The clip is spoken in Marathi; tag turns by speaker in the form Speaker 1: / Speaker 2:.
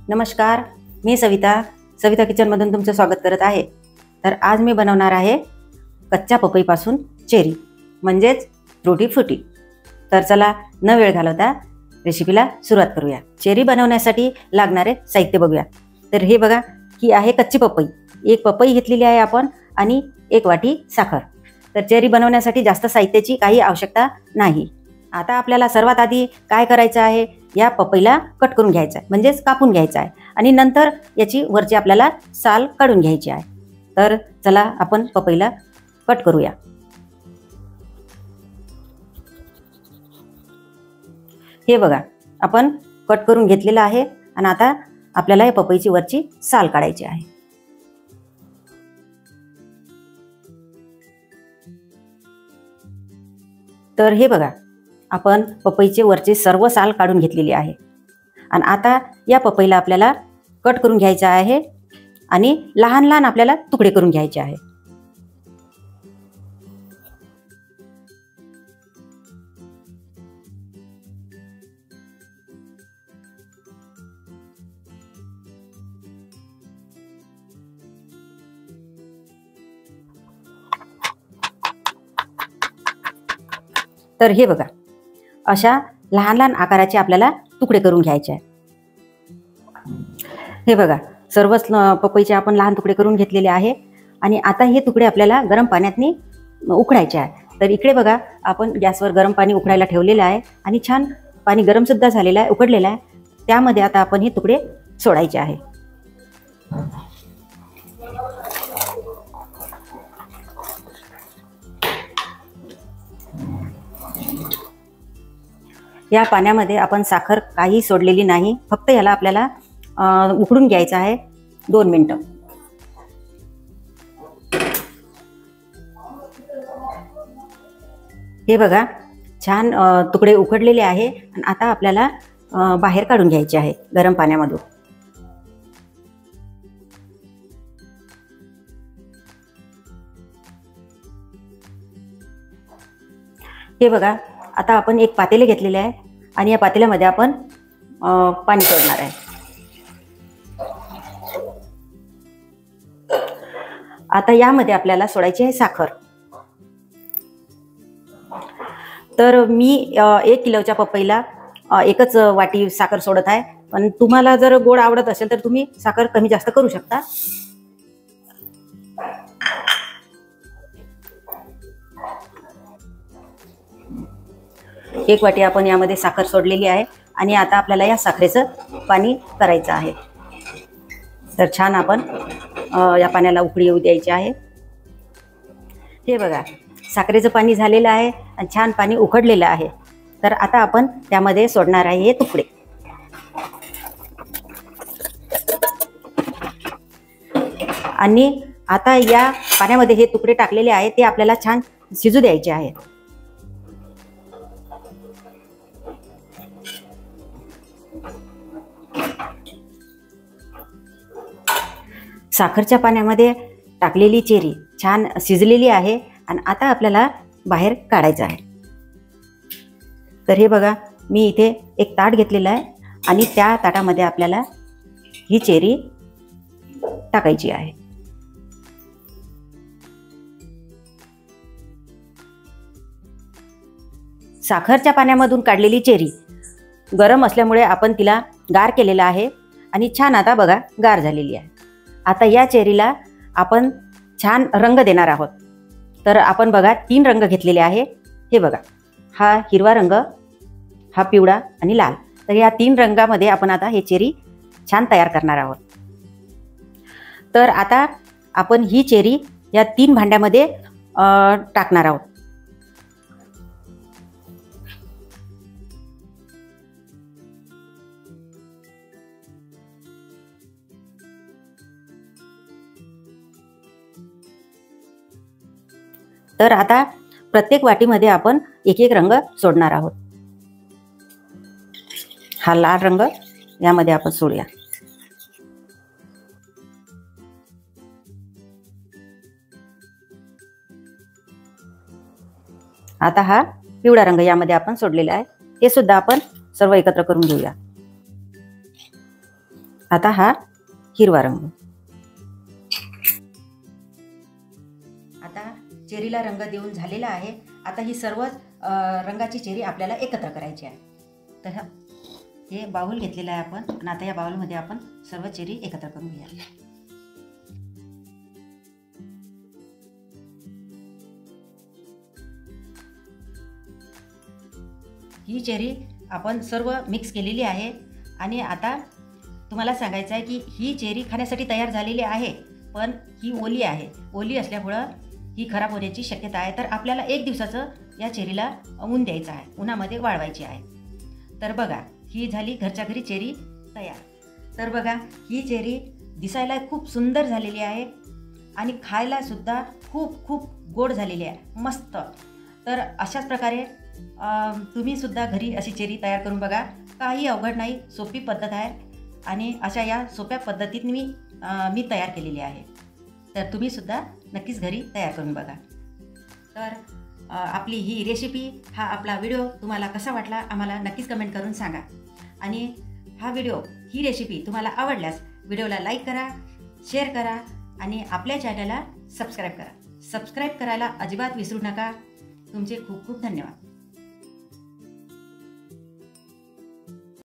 Speaker 1: नमस्कार, मी सविता किचनमधून तुमचं स्वागत करत आहे। तर आज मी बनवणार आहे कच्च्या पपईपासून चेरी म्हणजेच टूटी फ्रुटी। तर चला न वेळ घालवता रेसिपीला सुरुवात करूया। चेरी बनवण्यासाठी लागणारे साहित्य बघूया। तर हे बघा, ही आहे कच्ची पपई। एक पपई घेतलेली आहे आपण आणि 1 वाटी साखर। तर चेरी बनवण्यासाठी जास्त साहित्याची काही आवश्यकता नाही। आता आपल्याला सर्वात आधी काय करायचं आहे, या पपईला कट करून घ्यायचं आहे म्हणजेच कापून घ्यायचं आहे आणि नंतर याची वरची आपल्याला साल काढून घ्यायची आहे। तर चला आपण पपईला कट करूया। हे बघा, आपण कट करून घेतलेलं आहे आणि आता आपल्याला या पपईची वरची साल काढायची आहे। तर हे बघा, आपण पपईचे वरचे सर्व साल काढून घेतलेली आहे आणि आता या पपईला आपल्याला कट करून घ्यायचा आहे आणि लहान लहान आपल्याला तुकडे करून घ्यायचे आहे। तर हे बघा, अशा लहान लहान आकाराचे आपल्याला तुकडे करून घ्यायचे आहे। हे बघा, सर्वच पपईचे आपण लहान तुकडे करून घेतलेले आहे आणि आता हे तुकडे आपल्याला गरम पाण्यातनी उकळायचे आहे। तर इकडे बघा, आपण गॅसवर गरम पाणी उकळायला ठेवलेले आहे आणि छान पाणी गरम सुद्धा झालेलं आहे, उकडलेलं आहे। त्यामध्ये आता आपण हे तुकडे सोडायचे आहे। या पाण्यामध्ये आपण साखर काही सोडलेली नाही, फक्त याला आपल्याला उकडून घ्यायचं आहे 2 मिनिटं। हे बघा, छान तुकडे उकडलेले आहे आणि आता आपल्याला बाहेर काढून घ्यायचे आहे गरम पाण्यामधून। हे बघा, आता आपण एक पातेले घेतलेले आहे आणि या पातेल्यामध्ये आपण पाणी सोडणार आहे। आता यामध्ये आपल्याला सोडायची आहे साखर। तर मी 1 किलोच्या पपईला 1च वाटी साखर सोडत आहे, पण तुम्हाला जर गोड आवडत असेल तर तुम्ही साखर कमी जास्त करू शकता। एक वाटी आपण यामध्ये साखर सोडलेली आहे आणि आता आपल्याला या साखरेचं पाणी करायचं आहे। तर छान आपण या पाण्याला उकळी येऊ द्यायची आहे। हे बघा, साखरेचं पाणी झालेलं आहे आणि छान पाणी उकडलेलं आहे। तर आता आपण त्यामध्ये सोडणार आहे हे तुकडे। आणि आता या पाण्यामध्ये हे तुकडे टाकलेले आहे ते आपल्याला छान शिजू द्यायचे आहे। साखरच्या पाण्यामध्ये टाकलेली चेरी छान शिजलेली आहे आणि आता आपल्याला बाहेर काढायचं आहे। तर हे बघा, मी इथे एक ताट घेतलेलं आहे आणि त्या ताटामध्ये आपल्याला ही चेरी टाकायची आहे। साखरच्या पाण्यामधून काढलेली चेरी गरम असल्यामुळे आपण तिला गार केलेला आहे आणि छान आता बघा गार झालेली आहे। आता या चेरीला आपण छान रंग देणार आहोत। तर आपण बघा 3 रंग घेतलेले आहे। हे बघा, हा हिरवा रंग, हा पिवळा आणि लाल। तर या 3 रंगामध्ये आपण आता हे चेरी छान तयार करणार आहोत। तर आता आपण ही चेरी या 3 भांड्यामध्ये टाकणार आहोत। तर आता प्रत्येक वाटीमध्ये आपण एक एक रंग सोडणार आहोत। हा लाल रंग यामध्ये आपण सोडूया। आता हा पिवळा रंग यामध्ये आपण सोडलेला आहे, हे सुद्धा आपण सर्व एकत्र करून घेऊया। आता हा हिरवा रंग. आता चेरीला रंग देऊन झालेला आहे. आता ही सर्व रंगाची चेरी आपल्याला एकत्र करायची आहे. तर हे बाउल घेतलेलं आहे आपण आणि आता या बाउलमध्ये आपण सर्व चेरी एकत्र करून घेऊया. ही चेरी आपण सर्व मिक्स केलेली आहे आणि आता तुम्हाला सांगायचं आहे की ही चेरी खाण्यासाठी तयार झालेली आहे, पण ही ओली आहे. ओली असल्यामुळं ही खराब होण्याची शक्यता आहे. तर आपल्याला 1 दिवसाचं या चेरीला ऊन द्यायचं आहे, उन्हामध्ये वाळवायची आहे. तर बघा, ही झाली घरच्या घरी चेरी तयार. तर बघा, ही चेरी दिसायला खूप सुंदर झालेली आहे आणि खायला सुद्धा खूप खूप गोड झालेली आहे, मस्त. तर अशाच प्रकारे तुम्ही सुद्धा घरी अशी चेरी तयार करून बघा. काही अवघड नाही, सोपी पद्धत आहे आणि अशा या सोप्या पद्धतीत मी तयार केलेली आहे. तर तुम्ही सुद्धा नक्कीच घरी तयार करून बघा. तर आपली ही रेसिपी, हा आपला व्हिडिओ तुम्हाला कसा वाटला आम्हाला नक्कीच कमेंट करून सांगा. आणि हा व्हिडिओ, ही रेसिपी तुम्हाला आवडल्यास व्हिडिओला लाईक करा, शेअर करा आणि आपल्या चॅनलला सबस्क्राईब करा. सबस्क्राईब करायला अजिबात विसरू नका. तुमचे खूप खूप धन्यवाद.